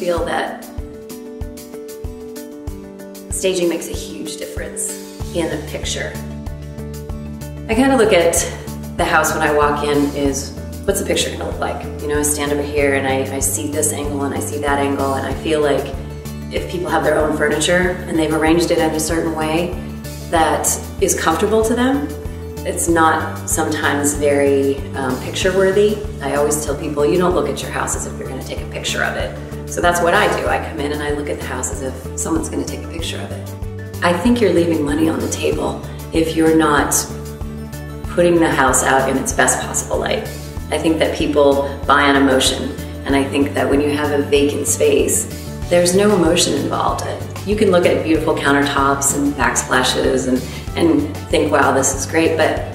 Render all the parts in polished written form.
feel that staging makes a huge difference in a picture. I kind of look at the house when I walk in is, what's the picture gonna look like? You know, I stand over here and I see this angle and I see that angle, and I feel like if people have their own furniture and they've arranged it in a certain way that is comfortable to them, it's not sometimes very picture worthy. I always tell people, you don't look at your house as if you're gonna take a picture of it. So that's what I do. I come in and I look at the house as if someone's gonna take a picture of it. I think you're leaving money on the table if you're not putting the house out in its best possible light. I think that people buy on emotion, and I think that when you have a vacant space, there's no emotion involved. You can look at beautiful countertops and backsplashes and think, wow, this is great, but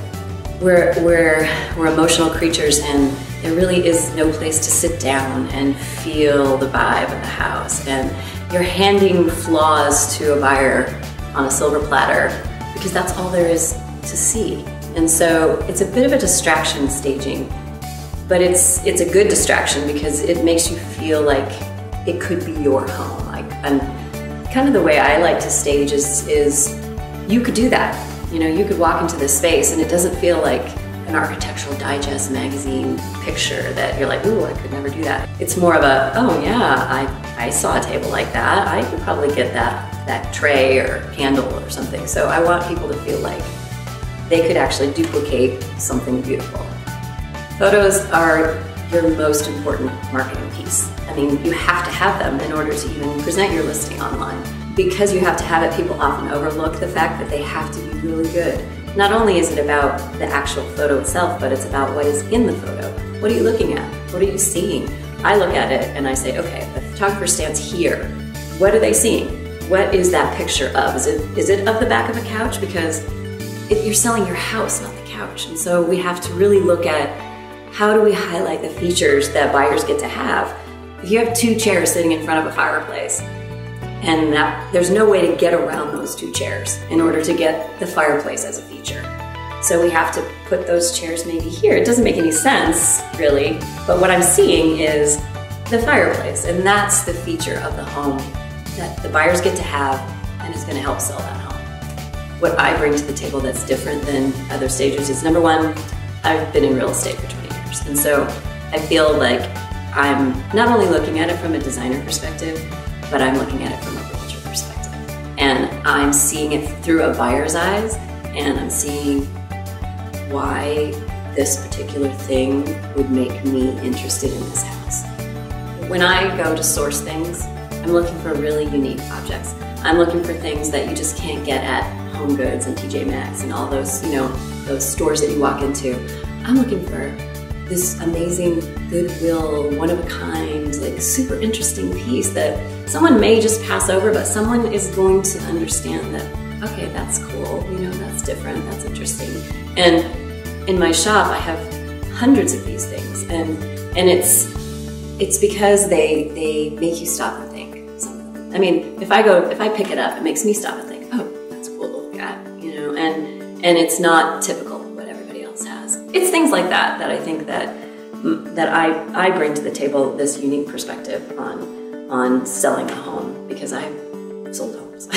we're emotional creatures, and there really is no place to sit down and feel the vibe of the house. And you're handing flaws to a buyer on a silver platter because that's all there is to see. And so it's a bit of a distraction, staging, but it's a good distraction because it makes you feel like it could be your home. And kind of the way I like to stage is you could do that. You know, you could walk into this space and it doesn't feel like an Architectural Digest magazine picture that you're like, ooh, I could never do that. It's more of a, oh yeah, I saw a table like that. I could probably get that tray or candle or something. So I want people to feel like they could actually duplicate something beautiful. Photos are your most important marketing piece. I mean, you have to have them in order to even present your listing online. Because you have to have it, people often overlook the fact that they have to be really good. Not only is it about the actual photo itself, but it's about what is in the photo. What are you looking at? What are you seeing? I look at it and I say, okay, the photographer stands here. What are they seeing? What is that picture of? Is it of the back of a couch? Because you're selling your house, not the couch. And so we have to really look at how do we highlight the features that buyers get to have. If you have two chairs sitting in front of a fireplace, and there's no way to get around those two chairs in order to get the fireplace as a feature. So we have to put those chairs maybe here. It doesn't make any sense, really, but what I'm seeing is the fireplace, and that's the feature of the home that the buyers get to have and is gonna help sell that home. What I bring to the table that's different than other stagers is, number one, I've been in real estate for 20 years, and so I feel like I'm not only looking at it from a designer perspective, but I'm looking at it from a realtor perspective. And I'm seeing it through a buyer's eyes, and I'm seeing why this particular thing would make me interested in this house. When I go to source things, I'm looking for really unique objects. I'm looking for things that you just can't get at Home Goods and TJ Maxx and all those, you know, those stores that you walk into. I'm looking for this amazing Goodwill, one-of-a-kind, like super interesting piece that someone may just pass over, but someone is going to understand that, okay, that's cool, you know, that's different, that's interesting. And in my shop, I have hundreds of these things, and it's because they make you stop and think. Some of them. I mean, if I pick it up, it makes me stop and think, oh, that's cool to look at, you know, and it's not typical what everybody else has. It's things like that I think that I bring to the table, this unique perspective on selling a home, because I've sold homes.